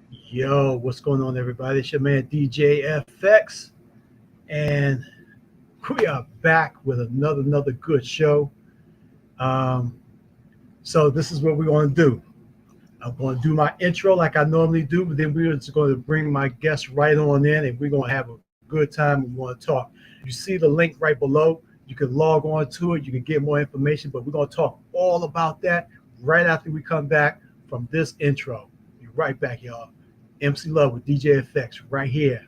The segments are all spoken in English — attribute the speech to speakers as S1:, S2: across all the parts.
S1: Yo, what's going on, everybody? It's your man DJ FX, and we are back with another good show. Um, so this is what we're going to do. I'm going to do my intro like I normally do, but then we're just going to bring my guests right on in, and we're going to have a good time. We want to talk. You see the link right below. You can log on to it. You can get more information, but we're going to talk all about that right after we come back from this intro. Be right back, y'all. MC Love with DJ Effects right here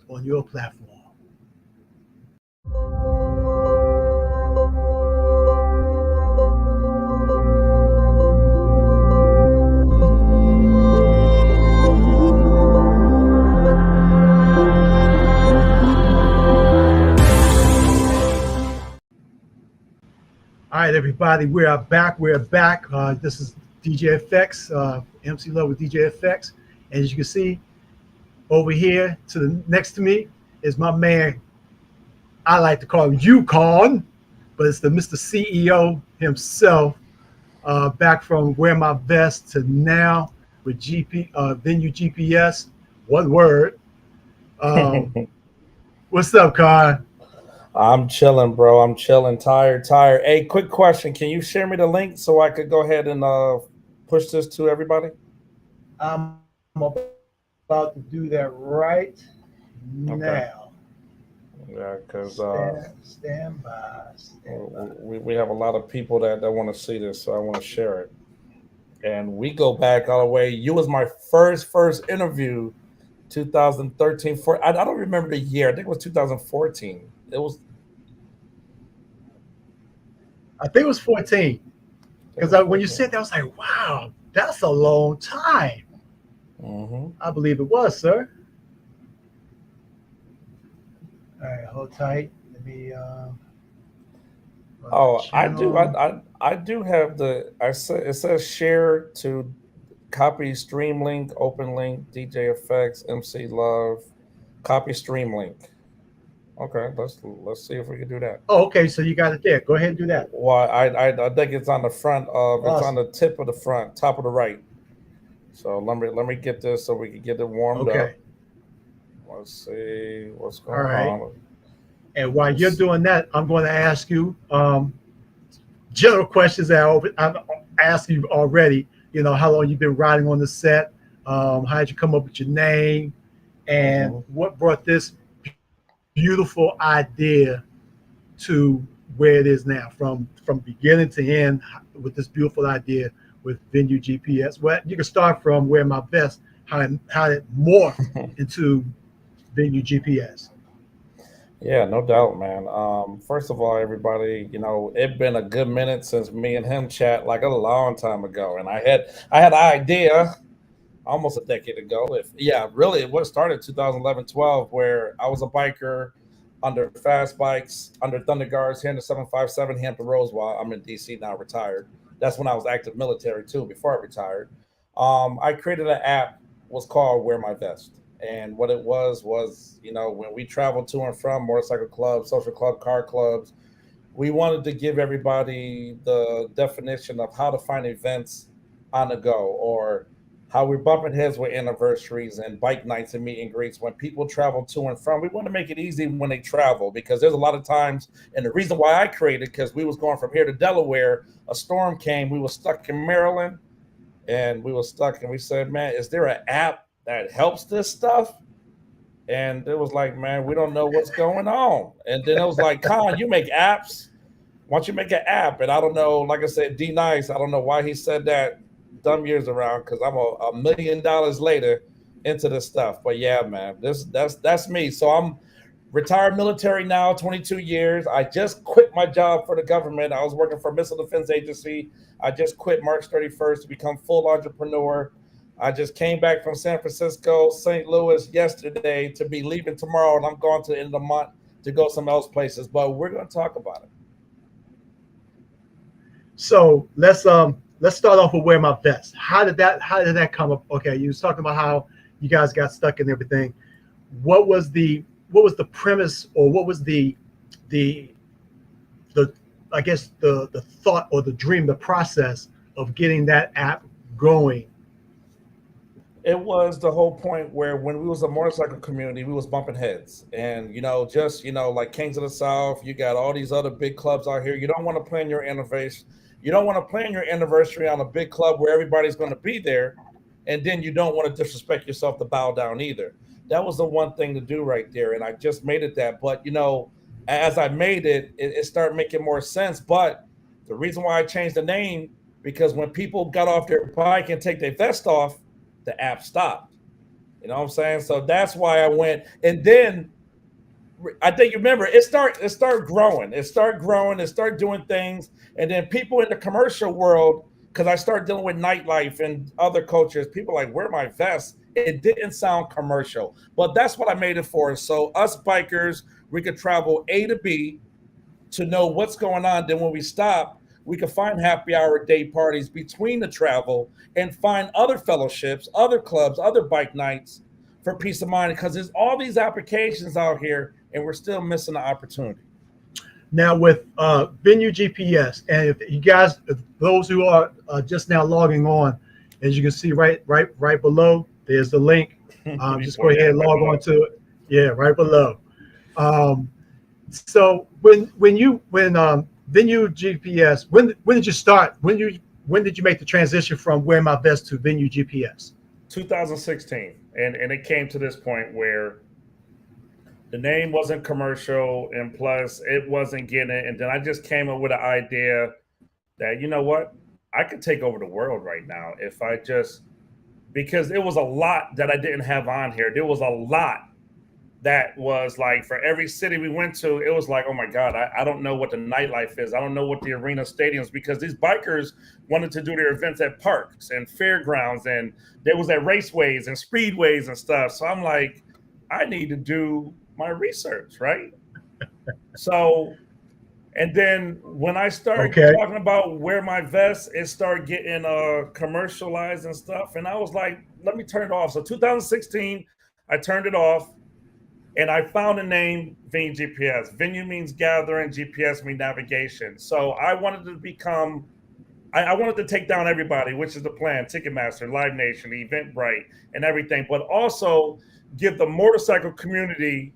S1: on your platform. All right, everybody, we are back. We're back. This is DJ Effects, MC Love with DJ Effects, and as you can see over here to the next to me is my man. I like to call him Conn, but it's the Mr. CEO himself. Back from Wear My Vest to now with Venue GPS. One word. Um, what's up, Conn?
S2: I'm chilling, bro. I'm chilling. Tired. Hey, quick question. Can you share me the link so I could go ahead and push this to everybody?
S1: I'm about to do that right
S2: Okay.
S1: now.
S2: Yeah, because
S1: Stand by. Stand by.
S2: we have a lot of people that want to see this, so I want to share it. And we go back all the way. You was my first interview, 2013. I don't remember the year. I think it was 2014. It was.
S1: I think it was 14.
S2: I think it
S1: Because
S2: was
S1: when you
S2: 14.
S1: said that, I was like, wow, that's a long time.
S2: Mm-hmm.
S1: I believe it was, sir. All right, hold tight. Let me go to my
S2: Oh, I do.
S1: channel.
S2: I do have the. I said it says share to copy stream link, open link, DJ effects, MC Love, copy stream link. Okay, let's see if we can do that.
S1: Oh, okay, so you got it there. Go ahead and do that.
S2: Well, I think it's on the front of it's on
S1: Awesome.
S2: the tip of the front, top of the right. So let me get this so we can get it warmed
S1: Okay.
S2: up. Let's see what's
S1: All
S2: going
S1: right.
S2: on.
S1: And while you're
S2: Let's,
S1: doing that, I'm going to ask you general questions that I've asked you already. How long you've been riding on the set? How did you come up with your name? And
S2: mhm.
S1: what brought this beautiful idea to where it is now, from beginning to end, with this beautiful idea with Venue GPS. Well, you can start from Wear My Vest, how it morphed into Venue GPS.
S2: Yeah, no doubt, man. First of all, everybody, it been a good minute since me and him chat like a long time ago, and I had an idea almost a decade ago. If yeah, really, it was started 2011, 12, where I was a biker under fast bikes under Thunder Guards here in the 757 Hampton Roads while I'm in DC now, retired. That's when I was active military too, before I retired. I created an app was called Wear My Vest. And what it was, when we traveled to and from motorcycle clubs, social club, car clubs, we wanted to give everybody the definition of how to find events on the go or how we're bumping heads with anniversaries and bike nights and meet and greets when people travel to and from. We want to make it easy when they travel because there's a lot of times, and the reason why I created because we was going from here to Delaware, a storm came, we were stuck in Maryland, and we were stuck, and we said, man, is there an app that helps this stuff? And it was like, man, we don't know what's going on. And then it was like, Con, you make apps. Why don't you make an app? And I don't know, like I said, D Nice, I don't know why he said that dumb years around because I'm a $1 million later into this stuff. But yeah, man, that's me. So I'm retired military now, 22 years. I just quit my job for the government. I was working for a Missile Defense Agency. I just quit March 31st to become full entrepreneur. I just came back from San Francisco, St. Louis yesterday to be leaving tomorrow, and I'm going to the end of the month to go some else places. But we're going to talk about it.
S1: So let's start off with Wear My Vest. How did that come up? Okay, you was talking about how you guys got stuck and everything. What was the premise, or what was the the I guess the thought or the dream, the process of getting that app going?
S2: It was the whole point where when we was a motorcycle community, we was bumping heads, and just like Kings of the South, you got all these other big clubs out here. You don't want to plan your anniversary. You don't want to plan your anniversary on a big club where everybody's going to be there, and then you don't want to disrespect yourself to bow down either. That was the one thing to do right there, and I just made it that. But as I made it started making more sense. But the reason why I changed the name because when people got off their bike and take their vest off, the app stopped. You know what I'm saying? So that's why I went. And then I think you remember it started growing. It started growing. It started doing things. And then people in the commercial world, because I started dealing with nightlife and other cultures, people like, where are my vests? It didn't sound commercial. But that's what I made it for. So us bikers, we could travel A to B to know what's going on. Then when we stop, we could find happy hour day parties between the travel and find other fellowships, other clubs, other bike nights for peace of mind, because there's all these applications out here and we're still missing the opportunity.
S1: Now with VenueGPS, and if you guys, those who are just now logging on, as you can see right below, there's the link. Just go ahead and log on to it. Yeah, right below. So when VenueGPS, when did you start? When did you make the transition from Wear My Vest to VenueGPS?
S2: 2016, and it came to this point where the name wasn't commercial, and plus it wasn't getting it. And then I just came up with an idea that, you know what, I could take over the world right now if I just, because it was a lot that I didn't have on here. There was a lot that was like, for every city we went to, it was like, oh my God, I don't know what the nightlife is. I don't know what the arena stadiums, because these bikers wanted to do their events at parks and fairgrounds, and there was at raceways and speedways and stuff. So I'm like, I need to do my research, right? So, and then when I started talking about Wear My Vest, it started getting commercialized and stuff. And I was like, let me turn it off. So 2016, I turned it off. And I found the name VenueGPS. Venue means gathering, GPS means navigation. So I wanted to become, I wanted to take down everybody, which is the plan, Ticketmaster, Live Nation, Eventbrite, and everything, but also give the motorcycle community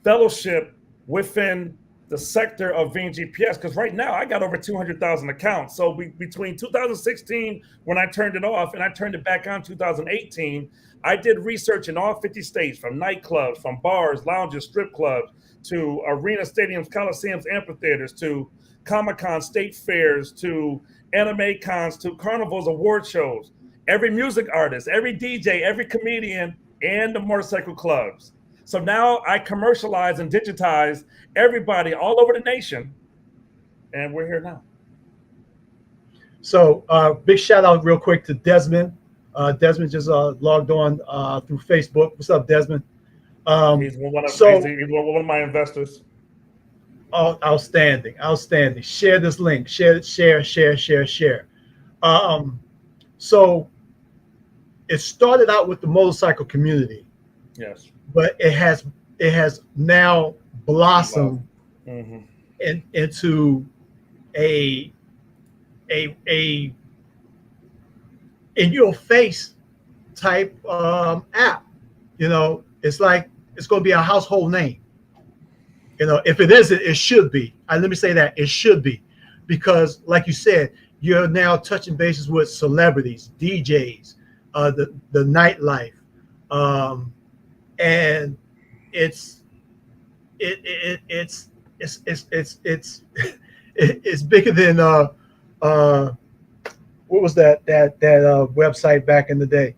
S2: fellowship within the sector of VenueGPS. Because right now I got over 200,000 accounts. So between 2016, when I turned it off, and I turned it back on 2018, I did research in all 50 states, from nightclubs, from bars, lounges, strip clubs, to arena stadiums, coliseums, amphitheaters, to Comic-Con, state fairs, to anime cons, to carnivals, award shows. Every music artist, every DJ, every comedian, and the motorcycle clubs. So now I commercialize and digitize everybody all over the nation, and we're here now.
S1: So big shout out real quick to Desmond. Desmond just logged on through Facebook. What's up, Desmond?
S2: He's one of my investors.
S1: Oh, outstanding. Share this link. Share. So it started out with the motorcycle community.
S2: Yes.
S1: But it has now blossomed into a in your face type app. It's like it's going to be a household name. If it isn't, it should be. Let me say that it should be, because like you said, you're now touching bases with celebrities, DJs, the nightlife, and it's bigger than what was that website back in the day?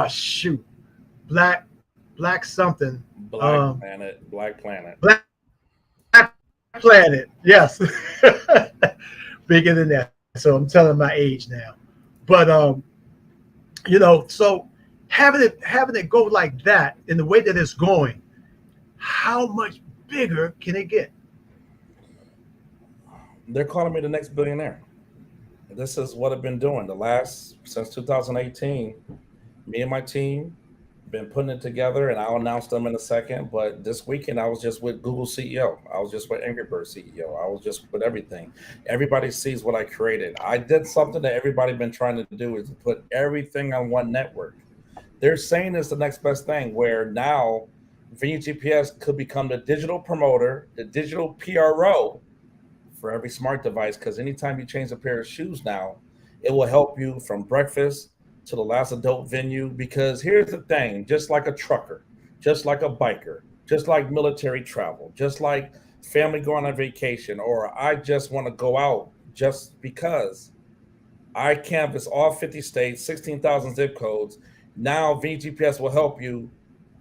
S1: Shoot, Black something.
S2: Black Planet.
S1: Black Planet. Yes, bigger than that. So I'm telling my age now, but so having it go like that in the way that it's going, how much bigger can it get?
S2: They're calling me the next billionaire. This is what I've been doing since 2018. Me and my team, been putting it together, and I'll announce them in a second. But this weekend, I was just with Google CEO. I was just with Angry Bird CEO. I was just with everything. Everybody sees what I created. I did something that everybody been trying to do is to put everything on one network. They're saying it's the next best thing, where now VenueGPS could become the digital promoter, the digital PRO for every smart device. Because anytime you change a pair of shoes now, it will help you from breakfast to the last adult venue. Because here's the thing, just like a trucker, just like a biker, just like military travel, just like family going on vacation, or I just want to go out just because I canvass all 50 states, 16,000 zip codes. Now VGPS will help you,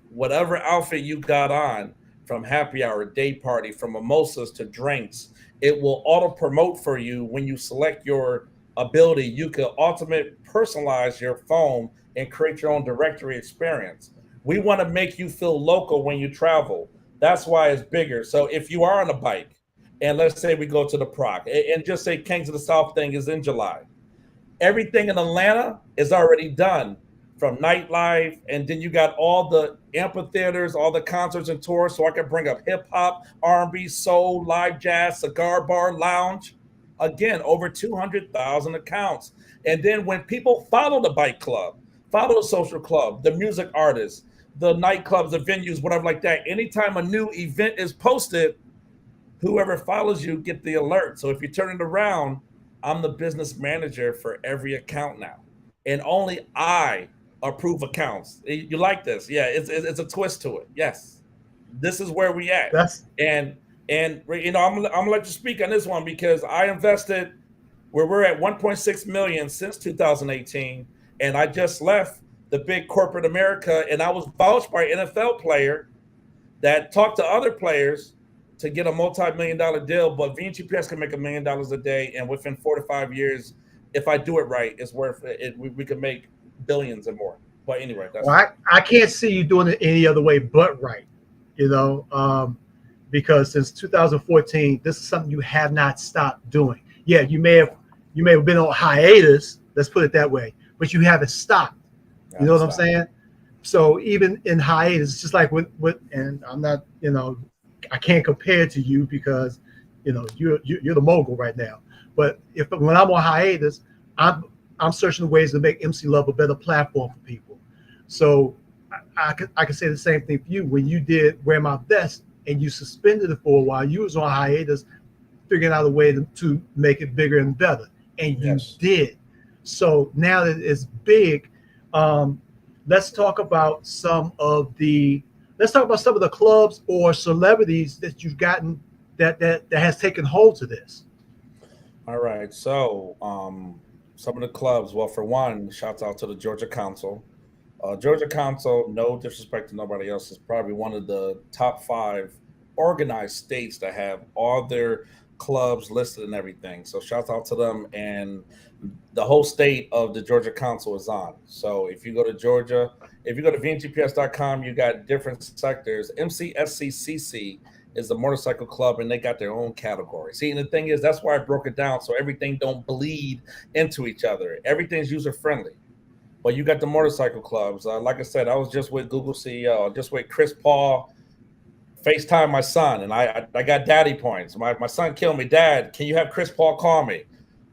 S2: whatever outfit you got on, from happy hour, day party, from mimosas to drinks. It will auto promote for you when you select your ability. You can ultimate personalize your phone and create your own directory experience. We want to make you feel local when you travel. That's why it's bigger. So if you are on a bike, and let's say we go to the Proc, and just say Kings of the South thing is in July, everything in Atlanta is already done, from nightlife, and then you got all the amphitheaters, all the concerts and tours. So I can bring up hip hop, R&B, soul, live jazz, cigar bar, lounge. Again, over 200,000 accounts. And then when people follow the bike club, follow the social club, the music artists, the nightclubs, the venues, whatever like that, anytime a new event is posted, whoever follows you get the alert. So if you turn it around, I'm the business manager for every account now, and only I approve accounts. You like this? Yeah, it's a twist to it. Yes, this is where we at.
S1: That's
S2: And you know, I'm gonna let you speak on this one, because I invested where we're at 1.6 million since 2018, and I just left the big corporate America, and I was vouched by an NFL player that talked to other players to get a multi-million-dollar deal. But VenueGPS can make $1 million a day, and within 4 to 5 years, if I do it right, it's worth it. We can make billions and more. But anyway, that's
S1: well, I can't see you doing it any other way but right, you know, because since 2014, this is something you have not stopped doing. Yeah, you may have been on hiatus, let's put it that way, but you haven't stopped. You know what I'm saying? So even in hiatus, it's just like with and I'm not, you know, I can't compare to you because, you know, you're the mogul right now. But when I'm on hiatus, I'm searching ways to make MC Love a better platform for people. So I can say the same thing for you. When you did Wear My Vest and you suspended it for a while, you was on hiatus, figuring out a way to make it bigger and better, and you did. So now that it's big, let's talk about some of the clubs or celebrities that you've gotten that has taken hold to this.
S2: all right. So some of the clubs. Well, for one, shouts out to the Georgia Council. Georgia Council, no disrespect to nobody else, is probably one of the top 5 organized states that have all their clubs listed and everything. So shouts out to them, and the whole state of the Georgia Council is on. So if you go to Georgia, if you go to VenueGPS.com, you got different sectors. MCSCCC is the motorcycle club, and they got their own category. See, and the thing is, that's why I broke it down, so everything don't bleed into each other. Everything's user friendly. But you got the motorcycle clubs. Like I said, I was just with Google CEO, just with Chris Paul, FaceTime my son, and I got daddy points. My son killed me. Dad, can you have Chris Paul call me?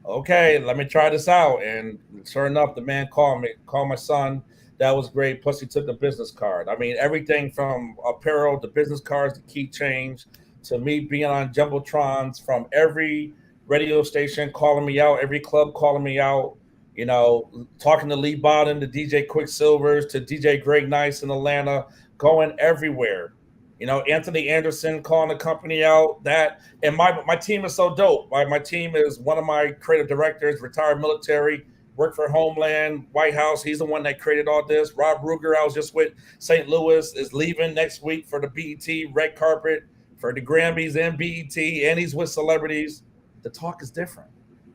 S2: Okay, let me try this out. And sure enough, the man called my son. That was great. Plus, he took the business card. I mean, everything from apparel to business cards to keychains to me being on Jumbotrons, from every radio station calling me out, every club calling me out, you know, talking to Lee Bowden, to DJ Quicksilvers, to DJ Greg Nice in Atlanta, going everywhere. You know, Anthony Anderson calling the company out. That, and my team is so dope. My team is one of my creative directors, retired military, worked for Homeland, White House. He's the one that created all this. Rob Ruger, I was just with St. Louis, is leaving next week for the BET red carpet for the Grammys and BET, and he's with celebrities. The talk is different.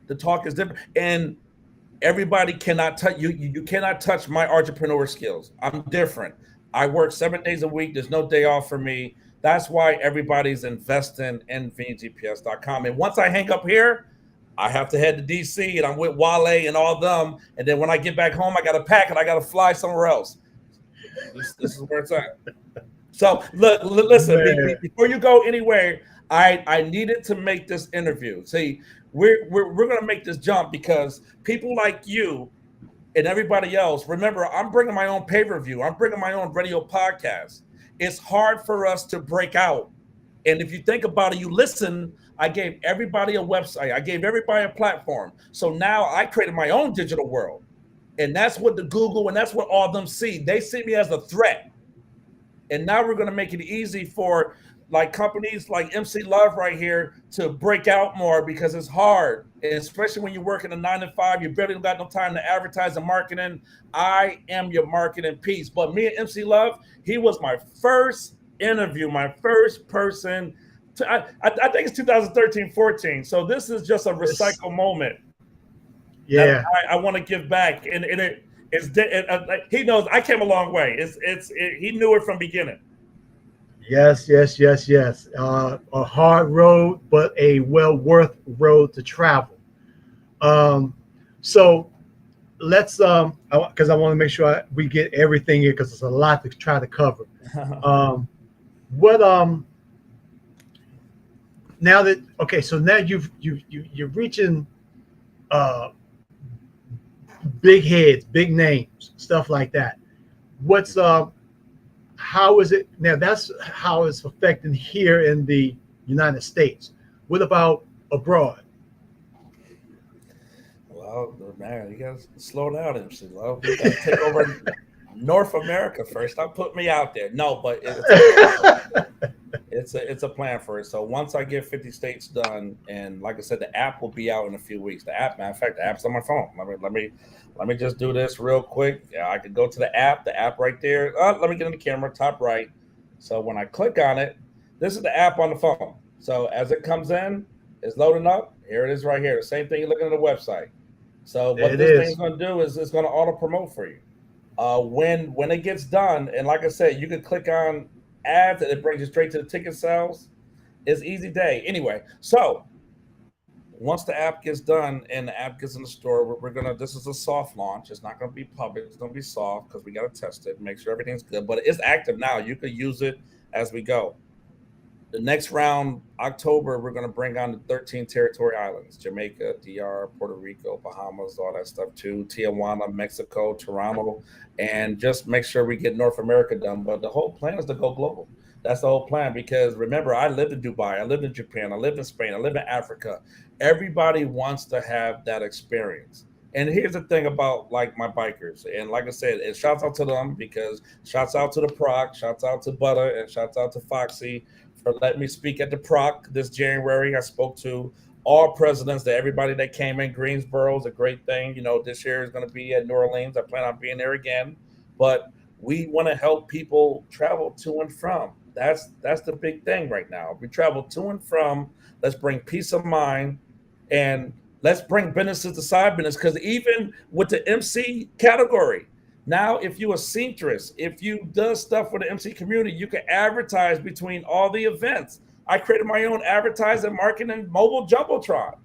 S2: The talk is different. And everybody cannot touch you. You cannot touch my entrepreneur skills. I'm different. I work 7 days a week. There's no day off for me. That's why everybody's investing in VenueGPS.com. And once I hang up here, I have to head to DC, and I'm with Wale and all them. And then when I get back home, I got to pack and I got to fly somewhere else. This is where it's at. So listen.
S1: Man,
S2: Before you go anywhere, I needed to make this interview. See, we're gonna make this jump because people like you and everybody else. Remember, I'm bringing my own pay per view. I'm bringing my own radio podcast. It's hard for us to break out. And if you think about it, you listen. I gave everybody a website. I gave everybody a platform. So now I created my own digital world, and that's what the Google and that's what all of them see. They see me as a threat. And now we're going to make it easy for like companies like MC Love right here to break out more because it's hard. And especially when you're working a 9 to 5, you barely got no time to advertise and marketing. I am your marketing piece. But me and MC Love, he was my first interview, my first person. I think it's 2013-14. So this is just a recycle moment that
S1: yeah.
S2: I want to give back. And he knows I came a long way. He knew it from beginning.
S1: Yes, yes, yes, yes. A hard road, but a well worth road to travel. So let's because I want to make sure we get everything here because it's a lot to try to cover. What now that okay, so now you're reaching big heads, big names, stuff like that. What's how is it now? That's how it's affecting here in the United States. What about abroad?
S2: Well, man, you gotta slow down, MC Love. You gotta take over North America first. Don't put me out there. No, but it's a plan for it. So once I get 50 states done, and like I said, the app will be out in a few weeks. The app, matter of fact, the app's on my phone. Let me just do this real quick. Yeah, I could go to the app right there. Let me get in the camera, top right. So when I click on it, this is the app on the phone. So as it comes in, it's loading up. Here it is right here. The same thing you're looking at the website. So what this thing's going to do is it's going to auto promote for you. When it gets done, and like I said, you can click on ads and it brings you straight to the ticket sales. It's easy day. Anyway, so once the app gets done and the app gets in the store, this is a soft launch. It's not gonna be public, it's gonna be soft because we gotta test it, make sure everything's good. But it's active now. You could use it as we go. The next round, October, we're going to bring on the 13 territory islands, Jamaica, DR, Puerto Rico, Bahamas, all that stuff too, Tijuana, Mexico, Toronto, and just make sure we get North America done. But the whole plan is to go global. That's the whole plan because remember, I lived in Dubai, I lived in Japan, I lived in Spain, I lived in Africa. Everybody wants to have that experience. And here's the thing about like my bikers. And like I said, it shouts out to them because shouts out to the Proc, shouts out to Butter, and shouts out to Foxy for letting me speak at the Proc this January. I spoke to all presidents, to everybody that came in. Greensboro is a great thing. You know, this year is going to be at New Orleans. I plan on being there again. But we want to help people travel to and from. That's the big thing right now. We travel to and from. Let's bring peace of mind and let's bring businesses to side business. Because even with the MC category, now if you're a seamstress, if you do stuff for the MC community, you can advertise between all the events. I created my own advertising, marketing, mobile jumbotron.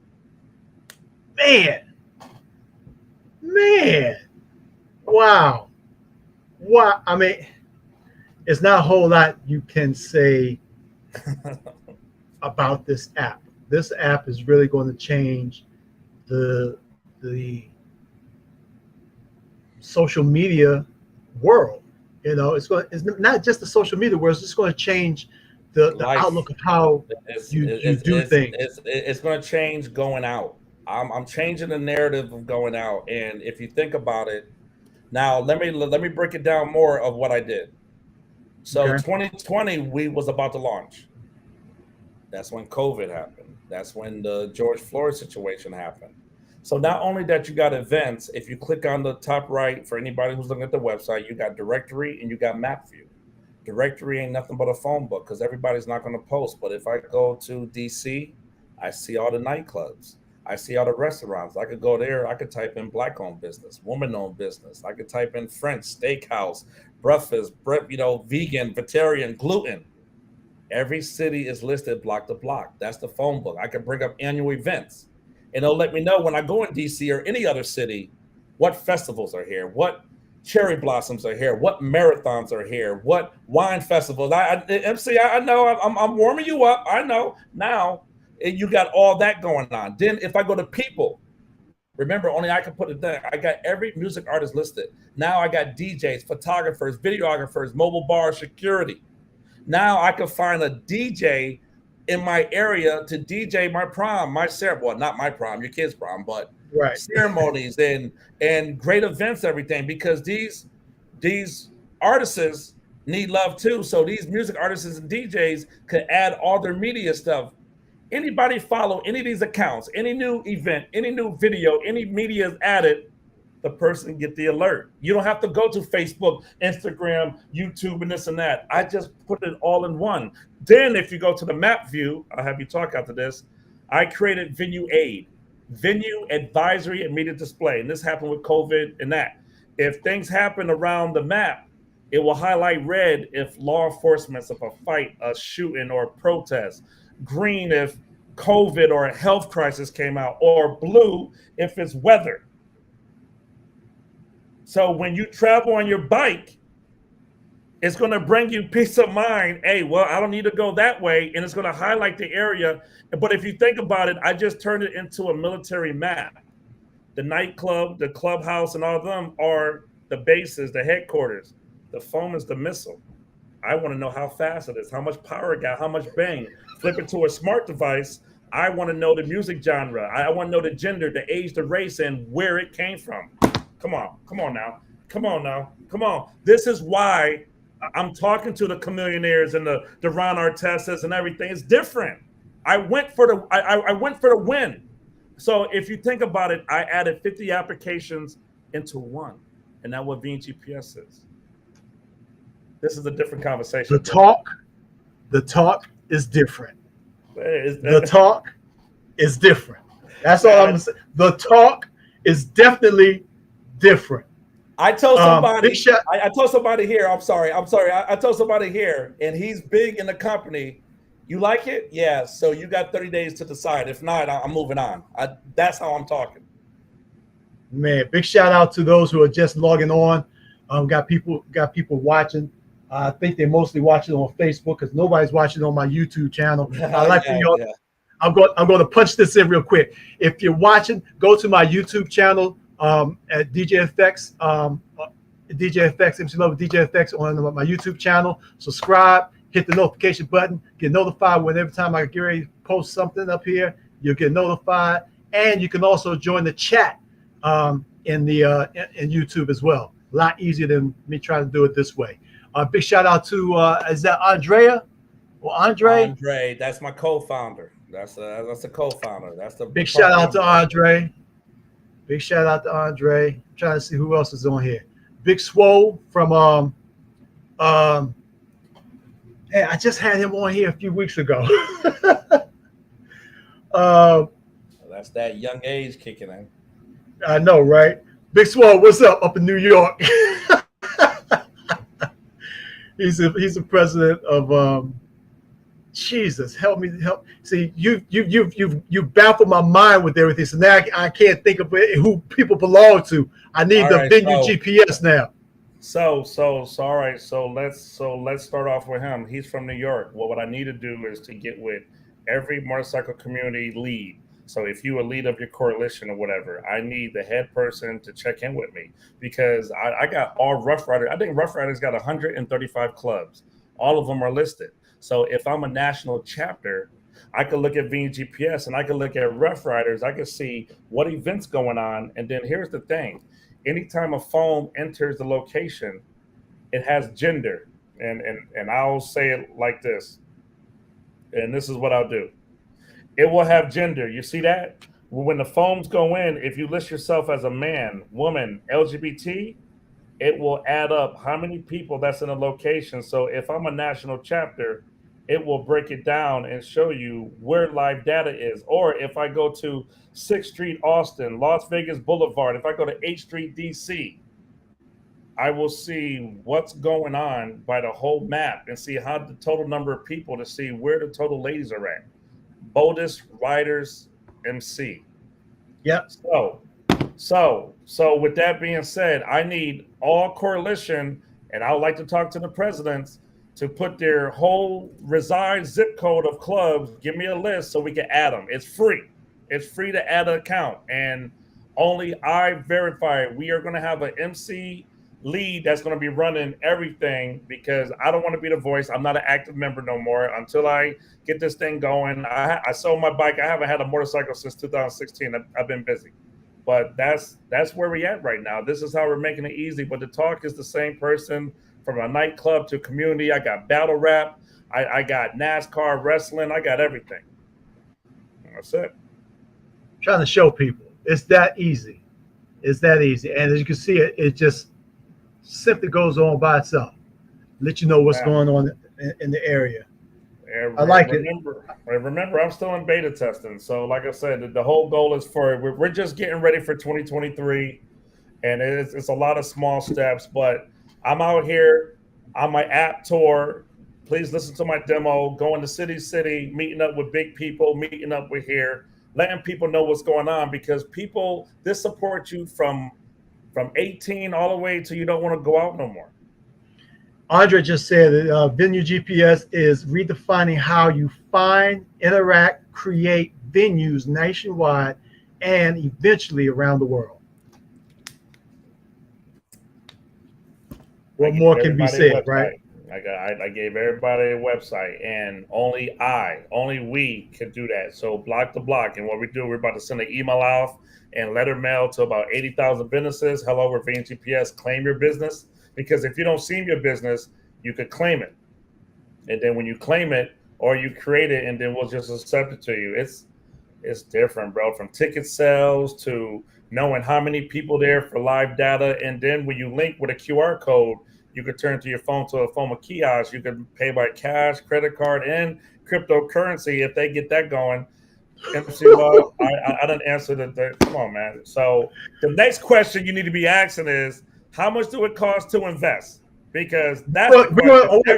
S1: Man, wow. I mean, it's not a whole lot you can say about this app. This app is really going to change the social media world. You know, it's not just the social media world. It's just going to change the outlook of how you do things.
S2: It's going to change going out. I'm changing the narrative of going out. And if you think about it, now let me break it down more of what I did. So okay. 2020, we was about to launch. That's when COVID happened. That's when the George Floyd situation happened. So not only that you got events, if you click on the top right, for anybody who's looking at the website, you got directory and you got map view. Directory ain't nothing but a phone book because everybody's not going to post. But if I go to DC, I see all the nightclubs. I see all the restaurants. I could go there. I could type in black-owned business, woman-owned business. I could type in French, steakhouse, breakfast, vegan, vegetarian, gluten. Every city is listed block to block. That's the phone book. I can bring up annual events. And it'll let me know when I go in DC or any other city, what festivals are here, what cherry blossoms are here, what marathons are here, what wine festivals. MC, I know I'm warming you up. I know now you got all that going on. Then if I go to people, remember, only I can put it there. I got every music artist listed. Now I got DJs, photographers, videographers, mobile bar security. Now I can find a DJ in my area to DJ my prom, my ceremony. Well, not my prom, your kid's prom, but
S1: Right.
S2: ceremonies and great events, everything, because these artists need love too. So these music artists and DJs could add all their media stuff. Anybody follow any of these accounts, any new event, any new video, any media is added, the person get the alert. You don't have to go to Facebook, Instagram, YouTube, and this and that. I just put it all in one. Then if you go to the map view, I'll have you talk after this. I created Venue Aid, Venue Advisory and Media Display. And this happened with COVID and that. If things happen around the map, it will highlight red if law enforcement's of a fight, a shooting, or a protest. Green if COVID or a health crisis came out, or blue if it's weather. So when you travel on your bike, it's going to bring you peace of mind. Hey, well, I don't need to go that way. And it's going to highlight the area. But if you think about it, I just turned it into a military map. The nightclub, the clubhouse, and all of them are the bases, the headquarters. The phone is the missile. I want to know how fast it is, how much power it got, how much bang. Flip it to a smart device. I want to know the music genre. I want to know the gender, the age, the race, and where it came from. Come on now. This is why I'm talking to the Chameleonaires and the Ron Artestas and everything. It's different. I went for the win. So if you think about it, I added 50 applications into one, and that's what VenueGPS is. This is a different conversation.
S1: The talk is different. The talk is different. That's all I'm gonna say. The talk is definitely different.
S2: I told somebody. I told somebody here. I'm sorry. I told somebody here, and he's big in the company. You like it? Yeah. So you got 30 days to decide. If not, I'm moving on. That's how I'm talking.
S1: Man, big shout out to those who are just logging on. Got people watching. I think they're mostly watching on Facebook because nobody's watching on my YouTube channel. I like for y'all. Yeah. I'm going to punch this in real quick. If you're watching, go to my YouTube channel at DJFX, DJFX, MC Love DJFX on my YouTube channel. Subscribe, hit the notification button, get notified whenever time I get ready to post something up here. You'll get notified, and you can also join the chat in YouTube as well. A lot easier than me trying to do it this way. Big shout out to is that Andrea or Andre?
S2: Andre, that's my co-founder. That's a co-founder. That's the
S1: big shout out to Andre. Big shout out to Andre. I'm trying to see who else is on here. Big Swole from hey, I just had him on here a few weeks ago.
S2: That's that young age kicking in.
S1: I know, right? Big Swole, what's up in New York? He's a president of Jesus. Help me. See, you baffled my mind with everything. So now I can't think of who people belong to. I need all the right, VenueGPS now.
S2: So all right. So let's start off with him. He's from New York. Well, what I need to do is to get with every motorcycle community lead. So if you a lead of your coalition or whatever, I need the head person to check in with me because I got all Rough Riders. I think Rough Riders got 135 clubs. All of them are listed. So if I'm a national chapter, I could look at VenueGPS and I could look at Rough Riders. I could see what events going on. And then here's the thing. Anytime a phone enters the location, it has gender. And I'll say it like this. And this is what I'll do. It will have gender. You see that? When the phones go in, if you list yourself as a man, woman, LGBT, it will add up how many people that's in a location. So if I'm a national chapter, it will break it down and show you where live data is. Or if I go to 6th Street, Austin, Las Vegas Boulevard, if I go to 8th Street, DC, I will see what's going on by the whole map and see how the total number of people to see where the total ladies are at. Boldest riders MC.
S1: Yep.
S2: So So with that being said, I need all coalition, and I would like to talk to the presidents to put their whole reside zip code of clubs. Give me a list so we can add them. It's free. It's free to add an account, and only I verify it. We are going to have an MC lead that's going to be running everything because I don't want to be the voice. I'm not an active member no more until I get this thing going. I sold my bike. I haven't had a motorcycle since 2016. I've been busy. But that's where we at right now. This is how we're making it easy. But the talk is the same person from a nightclub to community. I got battle rap. I got NASCAR, wrestling. I got everything. That's it.
S1: Trying to show people it's that easy. It's that easy. And as you can see, it just simply goes on by itself. Let you know what's going on in the area. I like it.
S2: Remember, I'm still in beta testing. So, like I said, the whole goal is we're just getting ready for 2023, and it's a lot of small steps. But I'm out here on my app tour. Please listen to my demo. Going to city, meeting up with big people, meeting up with here, letting people know what's going on because this supports you from 18 all the way till you don't want to go out no more.
S1: Andre just said that VenueGPS is redefining how you find, interact, create venues nationwide and eventually around the world. What more can be said, right?
S2: I gave everybody a website, and only we can do that. So block the block. And what we do, we're about to send an email off and letter mail to about 80,000 businesses. Hello, we're VenueGPS. Claim your business. Because if you don't see your business, you could claim it. And then when you claim it or you create it, and then we'll just accept it to you. It's different, bro. From ticket sales to knowing how many people there for live data. And then when you link with a QR code, you could turn to your phone to a phone kiosk. You could pay by cash, credit card, and cryptocurrency if they get that going. MC Love, I didn't answer the come on, man. So the next question you need to be asking is, how much do it cost to invest? Because that's
S1: we're going to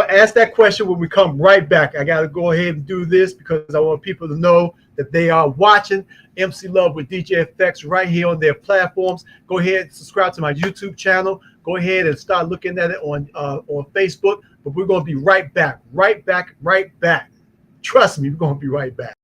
S1: ask that question when we come right back. I got to go ahead and do this because I want people to know that they are watching MC Love with DJ FX right here on their platforms. Go ahead and subscribe to my YouTube channel. Go ahead and start looking at it on Facebook. But we're going to be right back. Trust me, we're going to be right back.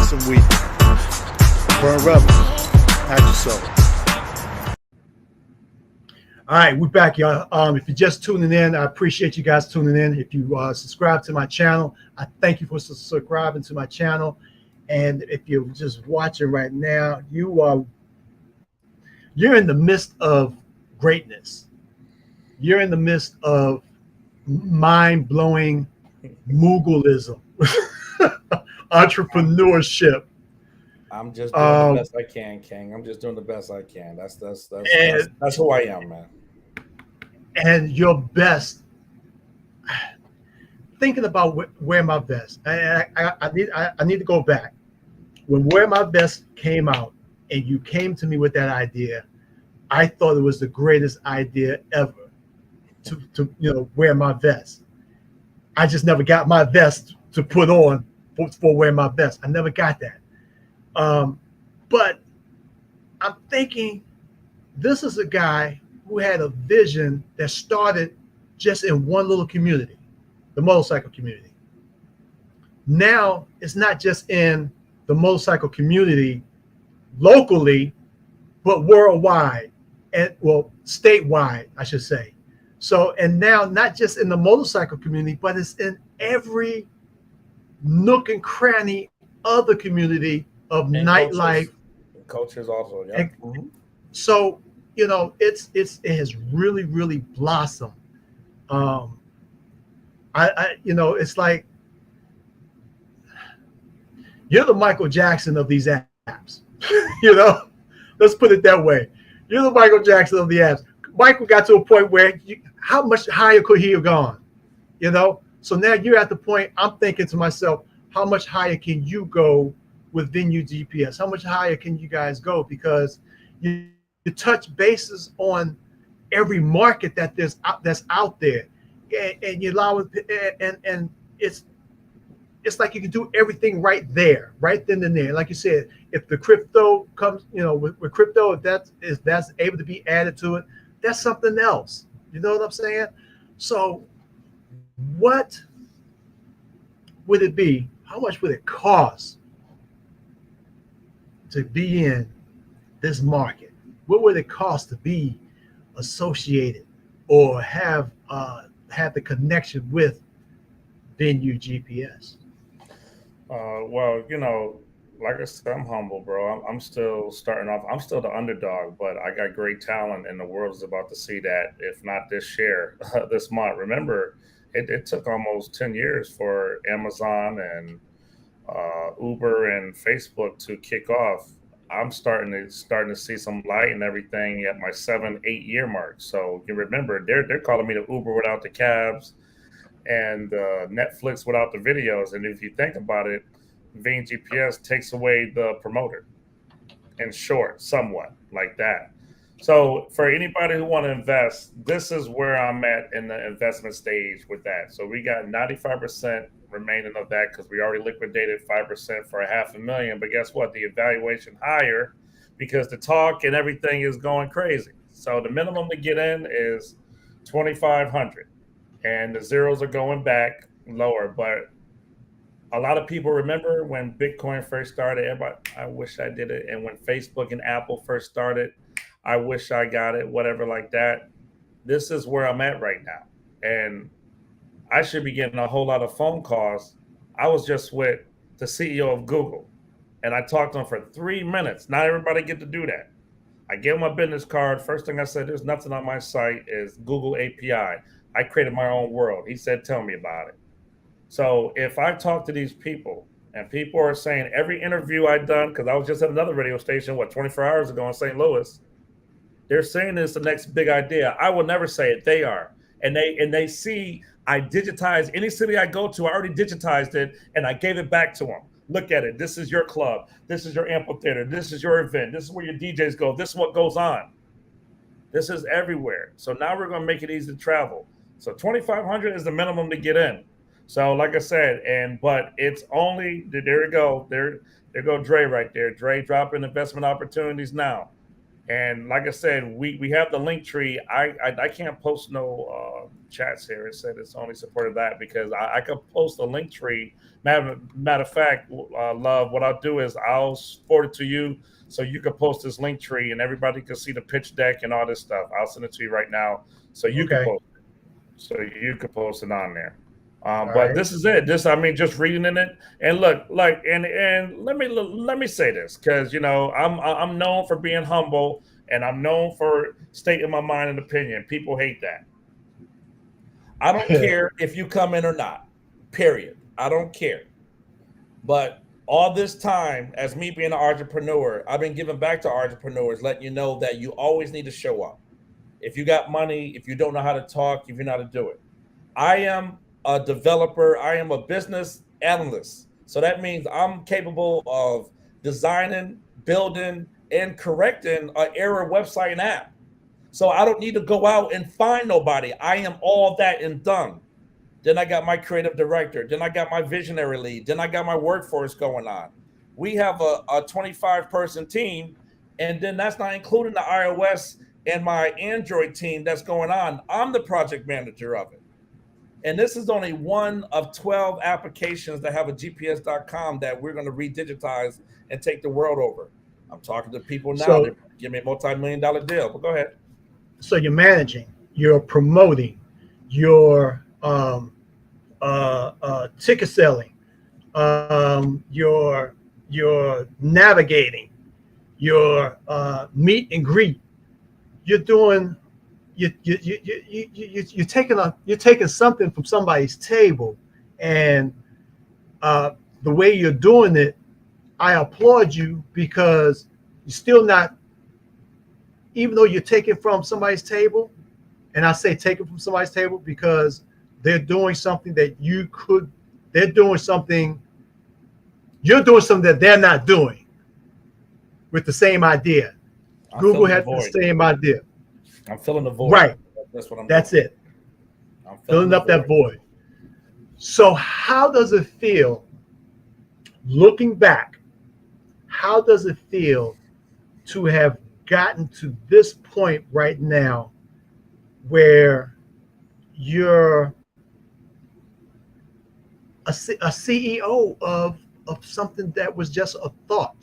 S1: Some weed. Burn rubber. Hide your soul. All right, we're back, y'all. If you're just tuning in, I appreciate you guys tuning in. If you subscribe to my channel, I thank you for subscribing to my channel. And if you're just watching right now, you're in the midst of greatness. You're in the midst of mind-blowing Moogleism, entrepreneurship.
S2: I'm just doing the best I can, King. I'm just doing the best I can. That's who I am, man.
S1: And your best. Thinking about where my best. I need to go back. When Where My Best came out, and you came to me with that idea, I thought it was the greatest idea ever. To wear my vest. I just never got my vest to put on for wear my vest. I never got that. But I'm thinking this is a guy who had a vision that started just in one little community, the motorcycle community. Now it's not just in the motorcycle community locally, but worldwide and statewide, I should say. So, and now not just in the motorcycle community, but it's in every nook and cranny of the community of and nightlife.
S2: Cultures also, yeah.
S1: So, it has really, really blossomed. It's like you're the Michael Jackson of these apps. Let's put it that way. You're the Michael Jackson of the apps. Michael got to a point where how much higher could he have gone? You know, so now you're at the point. I'm thinking to myself, how much higher can you go with VenueGPS? How much higher can you guys go? Because you touch bases on every market that's out there, and you allow it, and it's like you can do everything right there, right then and there. Like you said, if the crypto comes, you know, with crypto, if that's able to be added to it, that's something else. You know what I'm saying? So, what would it be? How much would it cost to be in this market? What would it cost to be associated or have the connection with VenueGPS?
S2: Well, you know, like I said, I'm humble, bro. I'm still starting off. I'm still the underdog, but I got great talent, and the world is about to see that, if not this year, this month. Remember, it took almost 10 years for Amazon and Uber and Facebook to kick off. I'm starting to see some light and everything at my 7, 8 year mark. So you remember, they're calling me the Uber without the cabs and Netflix without the videos. And if you think about it, VenueGPS takes away the promoter, in short, somewhat like that. So for anybody who want to invest, this is where I'm at in the investment stage with that. So we got 95% remaining of that because we already liquidated 5% for $500,000. But guess what? The evaluation higher because the talk and everything is going crazy. So the minimum to get in is 2,500, and the zeros are going back lower. But a lot of people remember when Bitcoin first started, everybody, I wish I did it. And when Facebook and Apple first started, I wish I got it, whatever like that. This is where I'm at right now. And I should be getting a whole lot of phone calls. I was just with the CEO of Google, and I talked to him for 3 minutes. Not everybody get to do that. I gave him my business card. First thing I said, there's nothing on my site is Google API. I created my own world. He said, tell me about it. So if I talk to these people and people are saying every interview I've done, because I was just at another radio station, 24 hours ago in St. Louis, they're saying it's the next big idea. I will never say it. They are. And they see I digitize any city I go to. I already digitized it and I gave it back to them. Look at it. This is your club. This is your amphitheater. This is your event. This is where your DJs go. This is what goes on. This is everywhere. So now we're going to make it easy to travel. So 2,500 is the minimum to get in. So like I said, but it's only, there we go. There go Dre right there. Dre dropping investment opportunities now. And like I said, we have the link tree. I can't post no chats here. It said it's only supported that because I could post a link tree. Matter of fact, Love, what I'll do is I'll forward it to you so you can post this link tree and everybody can see the pitch deck and all this stuff. I'll send it to you right now so you can post it. So you can post it on there. But right. This is it. Just reading in it, and look, like, and let me say this because I'm known for being humble, and I'm known for stating my mind and opinion. People hate that. I don't care if you come in or not. Period. I don't care. But all this time, as me being an entrepreneur, I've been giving back to entrepreneurs, letting you know that you always need to show up. If you got money, if you don't know how to talk, if you know how to do it. I am a developer. I am a business analyst. So that means I'm capable of designing, building, and correcting an error website and app. So I don't need to go out and find nobody. I am all that and done. Then I got my creative director. Then I got my visionary lead. Then I got my workforce going on. We have a 25-person team, and then that's not including the iOS and my Android team that's going on. I'm the project manager of it. And this is only one of 12 applications that have a GPS.com that we're going to redigitize and take the world over. I'm talking to people now. So, they're giving me a multi-million-dollar deal. But go ahead.
S1: So you're managing, you're promoting, you're ticket selling, you're navigating, you're meet and greet. You're doing. You're taking something from somebody's table, and the way you're doing it, I applaud you because you're still not, even though you're taking from somebody's table, And I say take it from somebody's table because they're doing something that they're doing something, you're doing something that they're not doing with the same idea.
S2: I'm
S1: Google
S2: filling the
S1: had the
S2: void.
S1: same idea.
S2: I'm filling the void.
S1: Right.
S2: That's what I'm
S1: That's
S2: doing.
S1: it.
S2: I'm
S1: Filling up that void. So how does it feel, looking back, how does it feel to have gotten to this point right now where you're a CEO of something that was just a thought?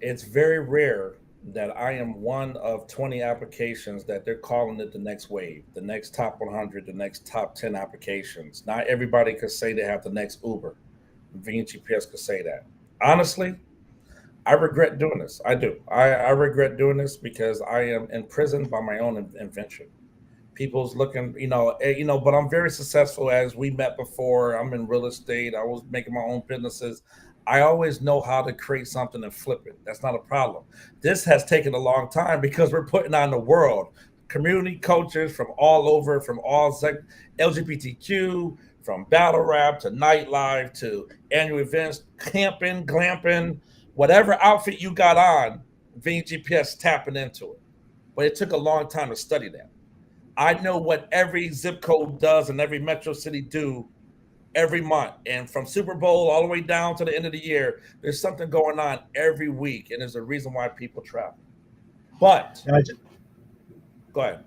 S2: It's very rare that I am one of 20 applications that they're calling it the next wave, the next top 100, the next top 10 applications. Not everybody could say they have the next Uber. VenueGPS could say that. Honestly, I regret doing this. I do. I regret doing this because I am imprisoned by my own invention. People's looking, but I'm very successful. As we met before, I'm in real estate. I was making my own businesses. I always know how to create something and flip it. That's not a problem. This has taken a long time because we're putting on the world community coaches from all over, from all LGBTQ, from battle rap to nightlife to annual events, camping, glamping, whatever outfit you got on, VenueGPS tapping into it. But it took a long time to study that. I know what every zip code does and every metro city do every month. And from Super Bowl all the way down to the end of the year, there's something going on every week. And there's a reason why people travel. But go ahead.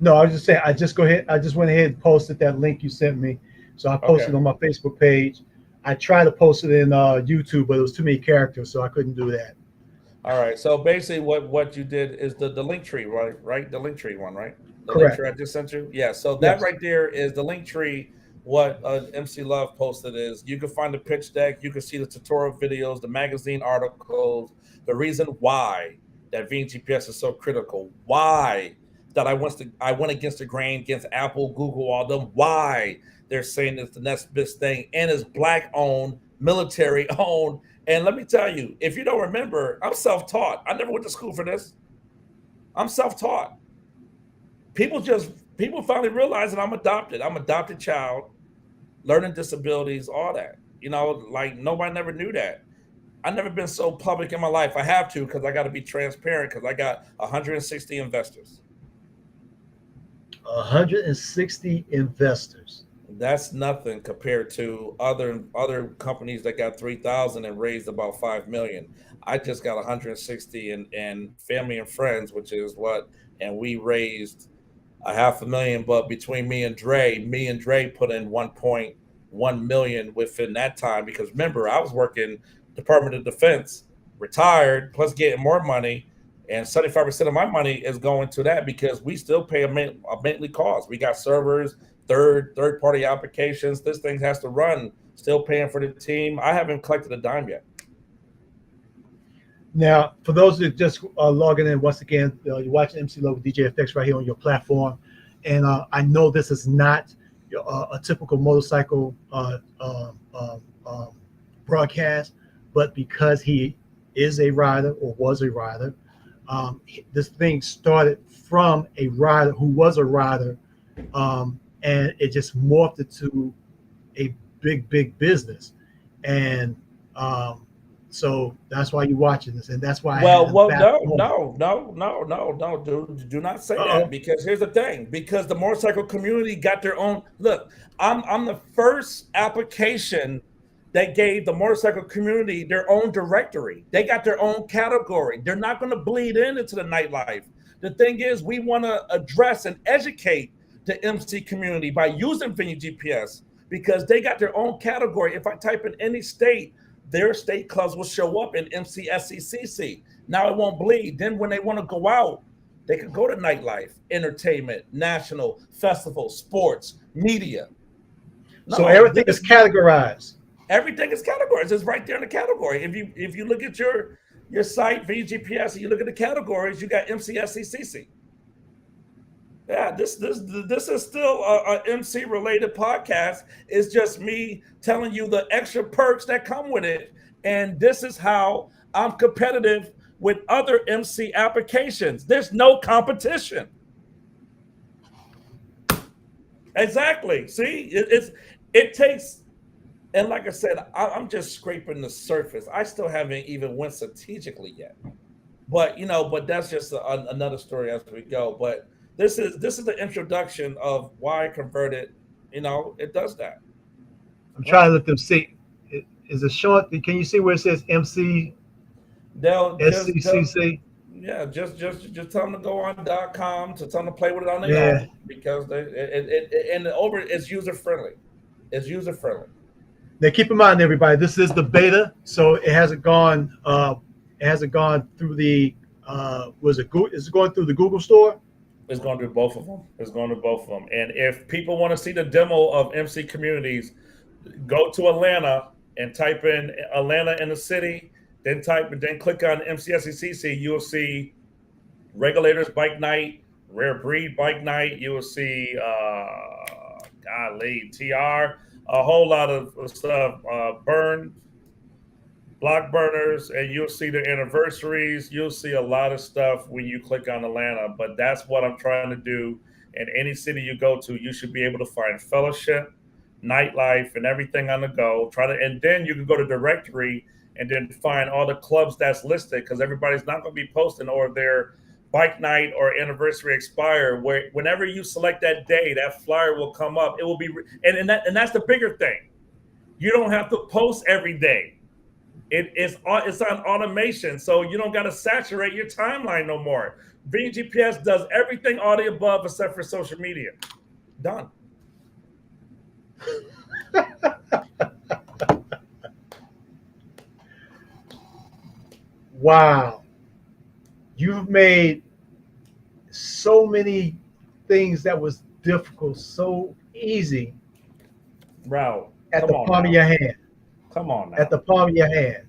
S1: No, I was just saying, I just went ahead and posted that link you sent me. So I posted on my Facebook page. I tried to post it in YouTube, but it was too many characters, so I couldn't do that.
S2: All right. So basically what you did is the link tree, right? The link tree one, right? The
S1: Correct.
S2: link tree I just sent you. Yeah. So that right there is the link tree. What MC Love posted is you can find the pitch deck, you can see the tutorial videos, the magazine articles, the reason why that VenueGPS is so critical, why that I went against the grain, against Apple, Google, all them, why they're saying it's the next best thing, and it's Black owned, military owned. And let me tell you, if you don't remember, I'm self-taught. I never went to school for this. I'm self-taught. People finally realize that I'm adopted. I'm adopted child, learning disabilities, all that. Like nobody never knew that. I've never been so public in my life. I have to because I got to be transparent because I got 160 investors.
S1: 160 investors.
S2: That's nothing compared to other companies that got 3,000 and raised about 5 million. I just got 160 and family and friends, which is and we raised a $500,000. But between me and Dre put in 1.1 million within that time. Because remember, I was working Department of Defense, retired, plus getting more money. And 75% of my money is going to that because we still pay a monthly cost. We got servers, third party applications. This thing has to run. Still paying for the team. I haven't collected a dime yet.
S1: Now, for those that just logging in once again, you're watching MC Love with DJ FX right here on your platform, and I know this is not a typical motorcycle broadcast, but because he is a rider or was a rider. This thing started from a rider who was a rider, and it just morphed into a big business. And so that's why you're watching this, and that's why.
S2: No, do not say that, because here's the thing. Because the motorcycle community got their own. Look, I'm the first application that gave the motorcycle community their own directory. They got their own category. They're not going to bleed into the nightlife. The thing is, we want to address and educate the MC community by using VenueGPS because they got their own category. If I type in any state, their state clubs will show up in MCSCCC. Now it won't bleed. Then when they want to go out, they can go to nightlife, entertainment, national, festival, sports, media.
S1: So everything is categorized.
S2: Everything is categories. It's right there in the category. If you look at your site, VenueGPS, and you look at the categories, you got MCSCCC. Yeah, this is still a MC related podcast. It's just me telling you the extra perks that come with it, and this is how I'm competitive with other MC applications. There's no competition. Exactly. See, it takes, and like I said, I'm just scraping the surface. I still haven't even went strategically yet. But but that's just another story as we go. But this is the introduction of why I converted. It does that.
S1: I'm trying
S2: Right.
S1: to let them see. Is it short? Can you see where it says MC
S2: They'll just
S1: SCCC?
S2: yeah, just tell them to go on .com to tell them to play with it on their
S1: Yeah.
S2: own because it's user friendly. It's user friendly.
S1: Now keep in mind, everybody, this is the beta, so it hasn't gone. It hasn't gone through the. Was it Google? Is it going through the Google Store?
S2: It's going to do both of them. It's going to do both of them. And if people want to see the demo of MC Communities, go to Atlanta and type in Atlanta in the city, then click on MCSECC. You'll see Regulators Bike Night, Rare Breed Bike Night. You will see, golly, TR, a whole lot of stuff. Burn, Block Burners, and you'll see the anniversaries. You'll see a lot of stuff when you click on Atlanta. But that's what I'm trying to do. In any city you go to, you should be able to find fellowship, nightlife, and everything on the go. And then you can go to directory and then find all the clubs that's listed because everybody's not going to be posting or their bike night or anniversary expire. Whenever you select that day, that flyer will come up. It will be, and that's the bigger thing. You don't have to post every day. It's on automation, so you don't got to saturate your timeline no more. VenueGPS does everything all the above except for social media. Done.
S1: Wow, you've made so many things that was difficult so easy
S2: Bro,
S1: at
S2: come
S1: the
S2: on
S1: palm
S2: now.
S1: of your hand.
S2: Come on now.
S1: At the palm of your hand.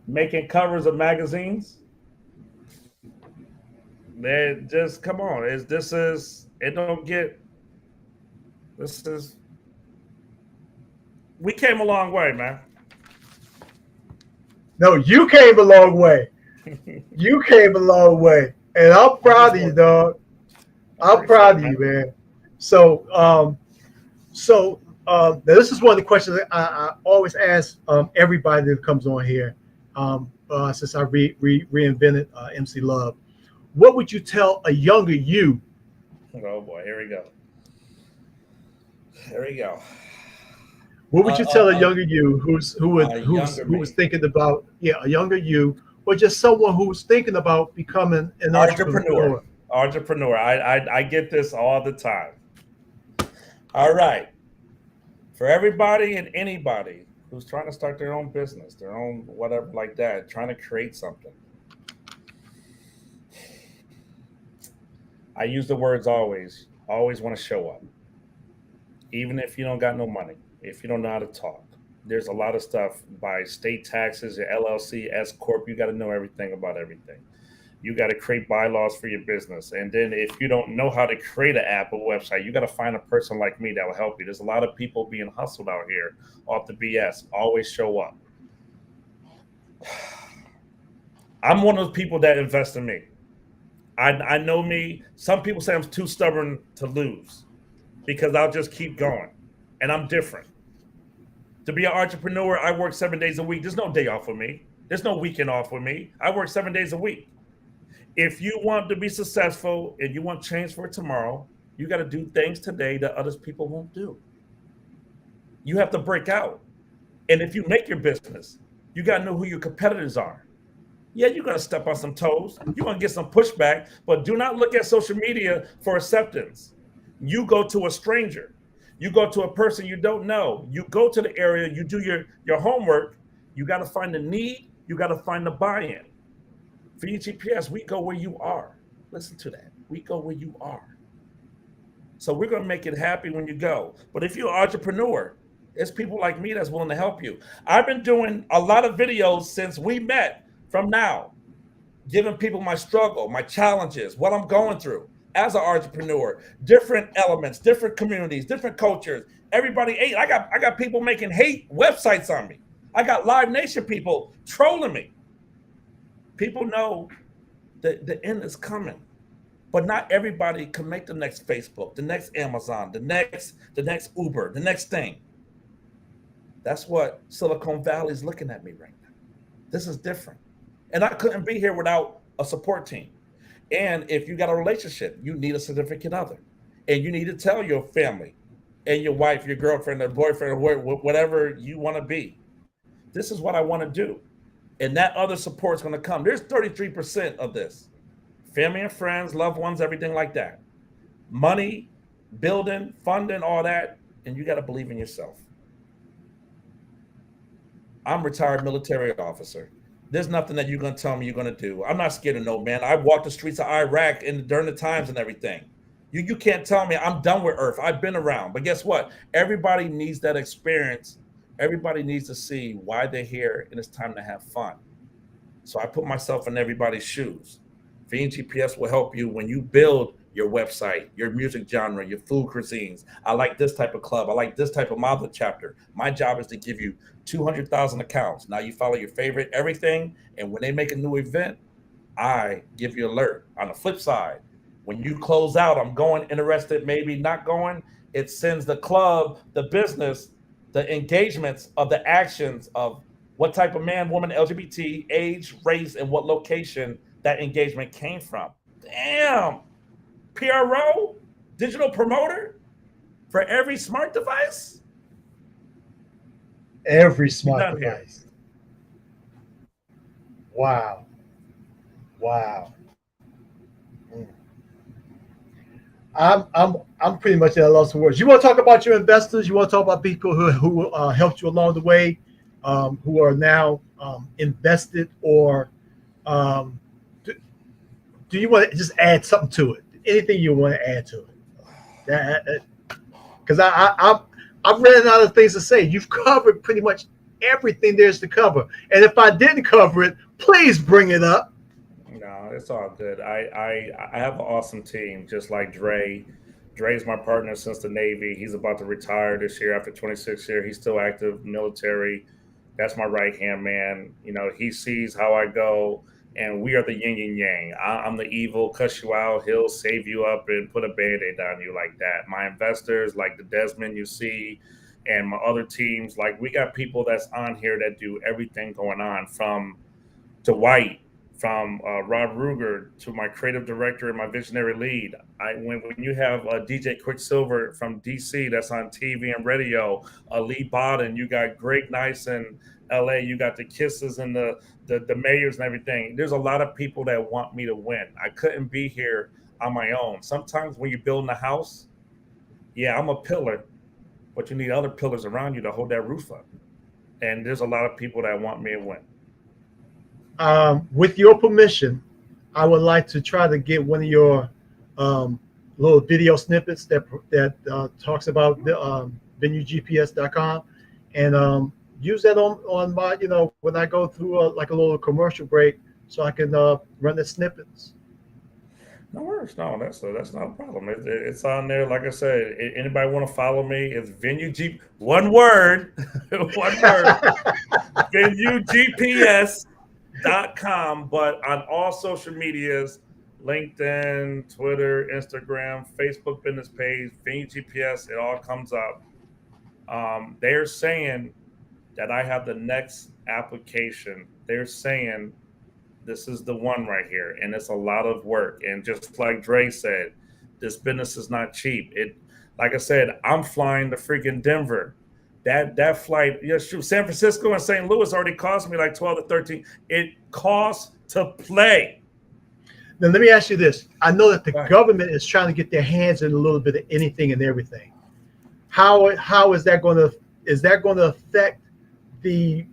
S2: Making covers of magazines. Man, just come on. We came a long way, man.
S1: No, you came a long way. You came a long way. And I'm proud of you, dog. I'm proud of you, man. So, now this is one of the questions that I always ask everybody that comes on here since I reinvented MC Love. What would you tell a younger you?
S2: Oh boy, here we go. Here we go.
S1: What would you tell a younger you who was thinking about a younger you, or just someone who's thinking about becoming an entrepreneur?
S2: Entrepreneur. I get this all the time. All right. For everybody and anybody who's trying to start their own business, their own whatever like that, trying to create something. I use the words always want to show up. Even if you don't got no money, if you don't know how to talk. There's a lot of stuff by state taxes, your LLC, S Corp, you got to know everything about everything. You got to create bylaws for your business. And then if you don't know how to create an app or website, you got to find a person like me that will help you. There's a lot of people being hustled out here off the BS. Always show up. I'm one of those people that invest in me. I know me. Some people say I'm too stubborn to lose because I'll just keep going. And I'm different. To be an entrepreneur, I work 7 days a week. There's no day off with me. There's no weekend off with me. I work 7 days a week. If you want to be successful and you want change for tomorrow, you got to do things today that other people won't do. You have to break out. And if you make your business, you got to know who your competitors are. Yeah, you're going to step on some toes. You're going to get some pushback, but do not look at social media for acceptance. You go to a stranger. You go to a person you don't know. You go to the area, you do your homework. You got to find the need. You got to find the buy-in. For VenueGPS, we go where you are. Listen to that. We go where you are. So we're going to make it happy when you go. But if you're an entrepreneur, there's people like me that's willing to help you. I've been doing a lot of videos since we met from now, giving people my struggle, my challenges, what I'm going through as an entrepreneur, different elements, different communities, different cultures. Everybody ate. I got people making hate websites on me. I got Live Nation people trolling me. People know that the end is coming, but not everybody can make the next Facebook, the next Amazon, the next Uber, the next thing. That's what Silicon Valley is looking at me right now. This is different. And I couldn't be here without a support team. And if you got a relationship, you need a significant other. And you need to tell your family and your wife, your girlfriend, or boyfriend, or whatever you want to be. This is what I want to do. And that other support is going to come. There's 33% of this: family and friends, loved ones, everything like that. Money, building, funding, all that. And you got to believe in yourself. I'm a retired military officer. There's nothing that you're gonna tell me you're gonna do. I'm not scared of no man. I walked the streets of Iraq and during the times and everything. You can't tell me I'm done with Earth. I've been around. But guess what? Everybody needs that experience. Everybody needs to see why they're here, and it's time to have fun. So I put myself in everybody's shoes. VenueGPS will help you when you build your website, your music genre, your food cuisines. I like this type of club. I like this type of model chapter. My job is to give you 200,000 accounts. Now you follow your favorite everything. And when they make a new event, I give you alert. On the flip side, when you close out, I'm going, interested, maybe not going, it sends the club, the business, the engagements of the actions of what type of man, woman, LGBT, age, race, and what location that engagement came from. Damn. PRO, digital promoter for every smart device.
S1: Every smart device. Wow. Wow. Mm. I'm pretty much at a loss for words. You want to talk about your investors? You want to talk about people who helped you along the way, who are now invested, or um, do you want to just add something to it? Anything you want to add to it? Because I've ran out of things to say. You've covered pretty much everything there's to cover, and if I didn't cover it, please bring it up.
S2: No, it's all good. I have an awesome team, just like Dre. Dre's my partner since the Navy. He's about to retire this year after 26 years. He's still active military. That's my right hand man. You know, he sees how I go, and we are the yin and yang. I'm the evil, cuss you out. He'll save you up and put a band-aid on you like that. My investors, like the Desmond you see, and my other teams, like we got people that's on here that do everything going on from Dwight, from Rob Ruger to my creative director and my visionary lead. When you have DJ Quicksilver from DC that's on TV and radio, Lee Bodden, you got Greg Nice in LA, you got the Kisses and the mayors and everything. There's a lot of people that want me to win. I couldn't be here on my own. Sometimes when you're building a house, yeah, I'm a pillar, but you need other pillars around you to hold that roof up. And there's a lot of people that want me to win.
S1: With your permission, I would like to try to get one of your little video snippets that talks about the VenueGPS.com, and use that on my, when I go through like a little commercial break, so I can run the snippets.
S2: No worries. No, that's not a problem. It's on there. Like I said, anybody want to follow me? It's one word, one word, VenueGPS.com, but on all social medias, LinkedIn, Twitter, Instagram, Facebook business page, VenueGPS, it all comes up. They're saying that I have the next application. They're saying this is the one right here, and it's a lot of work. And just like Dre said, this business is not cheap. Like I said, I'm flying to freaking Denver. That flight, shoot, San Francisco and St. Louis already cost me like 12 to 13. It costs to play.
S1: Now let me ask you this: I know that the government is trying to get their hands in a little bit of anything and everything. How is that going to affect the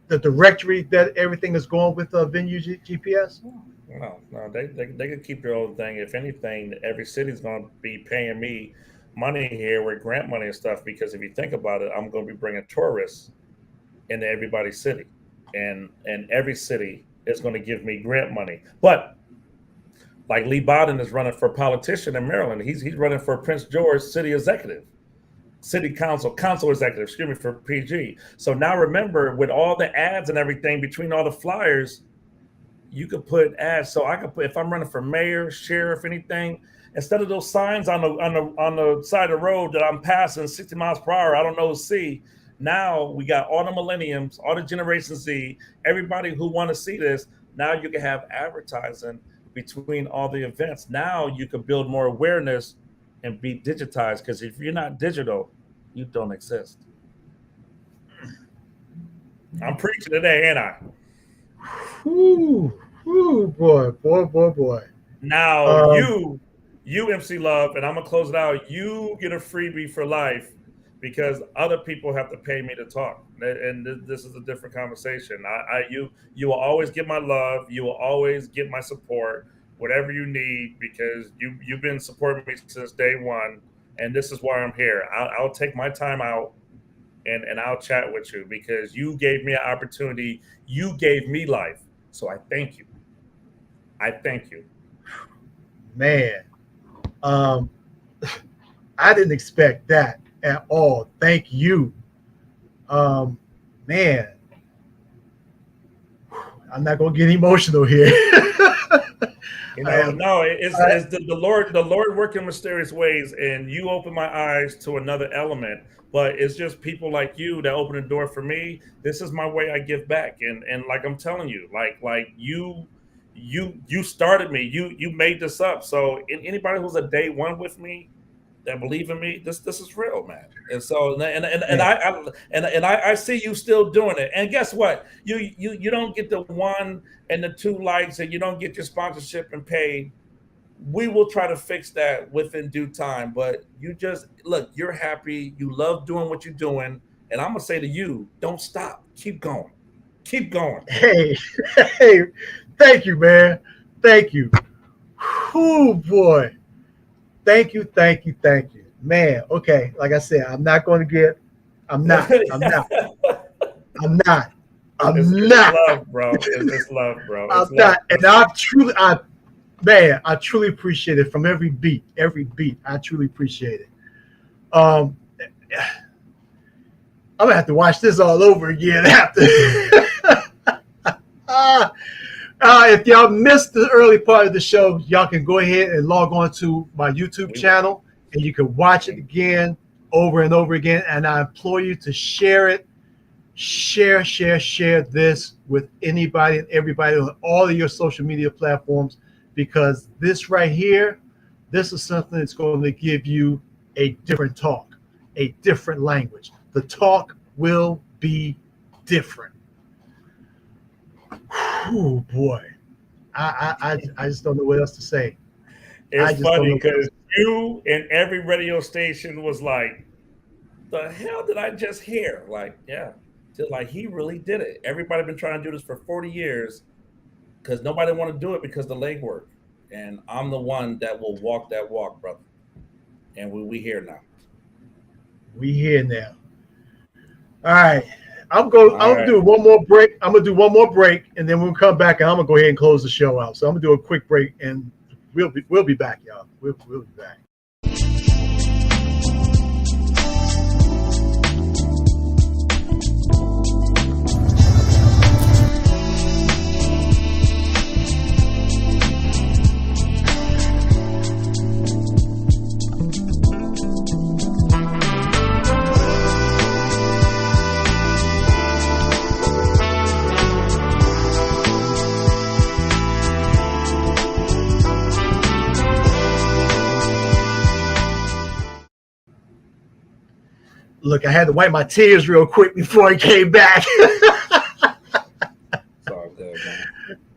S1: directory that everything is going with VenueGPS?
S2: No, they can keep their own thing. If anything, every city's going to be paying me money here with grant money and stuff, because if you think about it, I'm going to be bringing tourists into everybody's city, and every city is going to give me grant money. But like Lee Bodden is running for politician in Maryland. He's running for Prince George city executive. city council executive, excuse me, for PG. So now remember, with all the ads and everything between all the flyers, you could put ads. So I could put, if I'm running for mayor, sheriff, anything, instead of those signs on the side of the road that I'm passing 60 miles per hour, I don't know, see. Now we got all the millenniums, all the Generation Z, everybody who want to see this. Now you can have advertising between all the events. Now you can build more awareness and be digitized. Because if you're not digital, you don't exist. I'm preaching today, ain't I?
S1: Boy.
S2: Now you MC Love, and I'm gonna close it out. You get a freebie for life because other people have to pay me to talk, and this is a different conversation. You will always get my love. You will always get my support, whatever you need, because you've been supporting me since day one, and this is why I'm here. I'll take my time out. And I'll chat with you because you gave me an opportunity. You gave me life. So I thank you. I thank you.
S1: Man, I didn't expect that at all. Thank you. Man, I'm not going to get emotional here.
S2: No, it's the Lord working mysterious ways, and you open my eyes to another element. But it's just people like you that open the door for me. This is my way I give back, and like I'm telling you, like you started me. You made this up. So anybody who's a day one with me, that believe in me, this is real, man. And so I see you still doing it. And guess what? You don't get the 1 and the 2 likes, and you don't get your sponsorship and paid. We will try to fix that within due time. But you just look, you're happy, you love doing what you're doing. And I'm gonna say to you, don't stop. Keep going. Keep going.
S1: Hey, thank you, man. Thank you. Oh boy. Thank you. Man, okay. Like I said, I'm not.
S2: It's
S1: Love, bro.
S2: It's love, bro.
S1: I'm not. And I truly appreciate it from every beat. I truly appreciate it. I'm gonna have to watch this all over again after. If y'all missed the early part of the show, y'all can go ahead and log on to my YouTube channel, and you can watch it again over and over again. And I implore you to share it. Share this with anybody and everybody on all of your social media platforms, because this right here, this is something that's going to give you a different talk, a different language. The talk will be different. Oh boy, I just don't know what else to say.
S2: It's funny because you and every radio station was like, "The hell did I just hear?" Like, yeah, like he really did it. Everybody been trying to do this for 40 years because nobody want to do it because the leg work, and I'm the one that will walk that walk, brother. And we here now.
S1: We here now. All right. I'm gonna do one more break. I'm gonna do one more break, and then we'll come back, and I'm gonna go ahead and close the show out. So I'm gonna do a quick break, and we'll be back, y'all. We'll be back. Look, I had to wipe my tears real quick before I came back.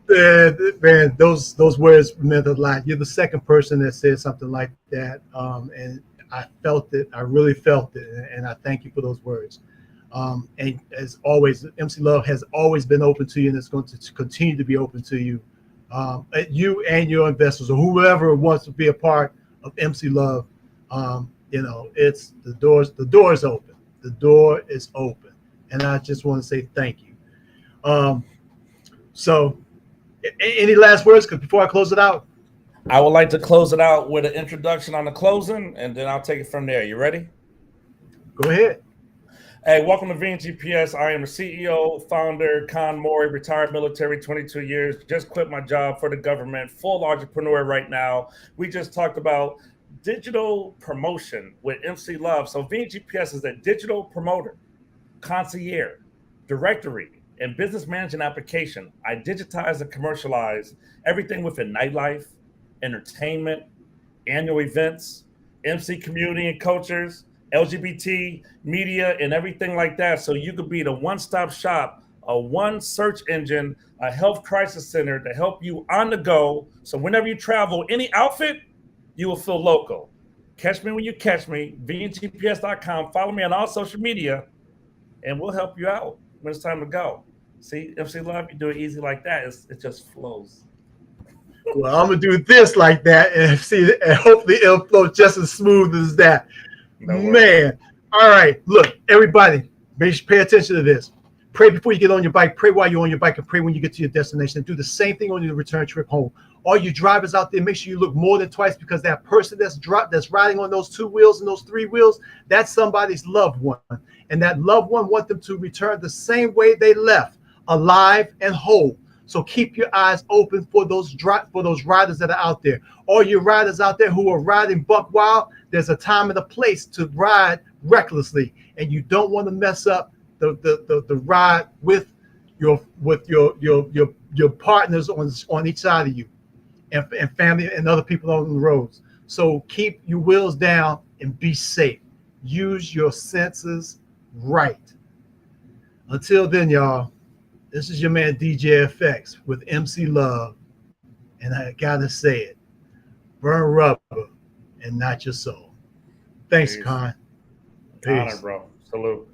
S1: Man, those words meant a lot. You're the second person that said something like that, and I felt it. I really felt it, and I thank you for those words. And as always, MC Love has always been open to you, and it's going to continue to be open to you. You and your investors, or whoever wants to be a part of MC Love. It's the door is open. The door is open. And I just want to say thank you. So any last words before I close it out?
S2: I would like to close it out with an introduction on the closing, and then I'll take it from there. You ready?
S1: Go ahead.
S2: Hey, welcome to VenueGPS. I am the CEO, founder, Conn, retired military, 22 years, just quit my job for the government, full entrepreneur right now. We just talked about digital promotion with MC Love. So VenueGPS is a digital promoter, concierge, directory, and business management application. I digitize and commercialize everything within nightlife, entertainment, annual events, MC community and cultures, LGBT media, and everything like that. So you could be the one-stop shop, a one search engine, a health crisis center to help you on the go. So whenever you travel, any outfit, you will feel local. Catch me when you catch me, VenueGPS.com. Follow me on all social media, and we'll help you out when it's time to go. See, MC Love, you do it easy like that. It just flows.
S1: Well, I'm gonna do this like that and see, and hopefully it'll flow just as smooth as that.
S2: No worries.
S1: Man, all right. Look, everybody, pay attention to this. Pray before you get on your bike. Pray while you're on your bike, and pray when you get to your destination. And do the same thing on your return trip home. All you drivers out there, make sure you look more than twice, because that person that's riding on those 2 wheels and those 3 wheels, that's somebody's loved one, and that loved one want them to return the same way they left, alive and whole. So keep your eyes open for those riders that are out there. All you riders out there who are riding buck wild, there's a time and a place to ride recklessly, and you don't want to mess up the ride with your partners on each side of you, and family and other people on the roads. So keep your wheels down and be safe. Use your senses right. Until then, y'all. This is your man DJ FX with MC Love, and I gotta say it: burn rubber and not your soul. Thanks,
S2: Peace.
S1: Conn.
S2: Honor, bro. Salute.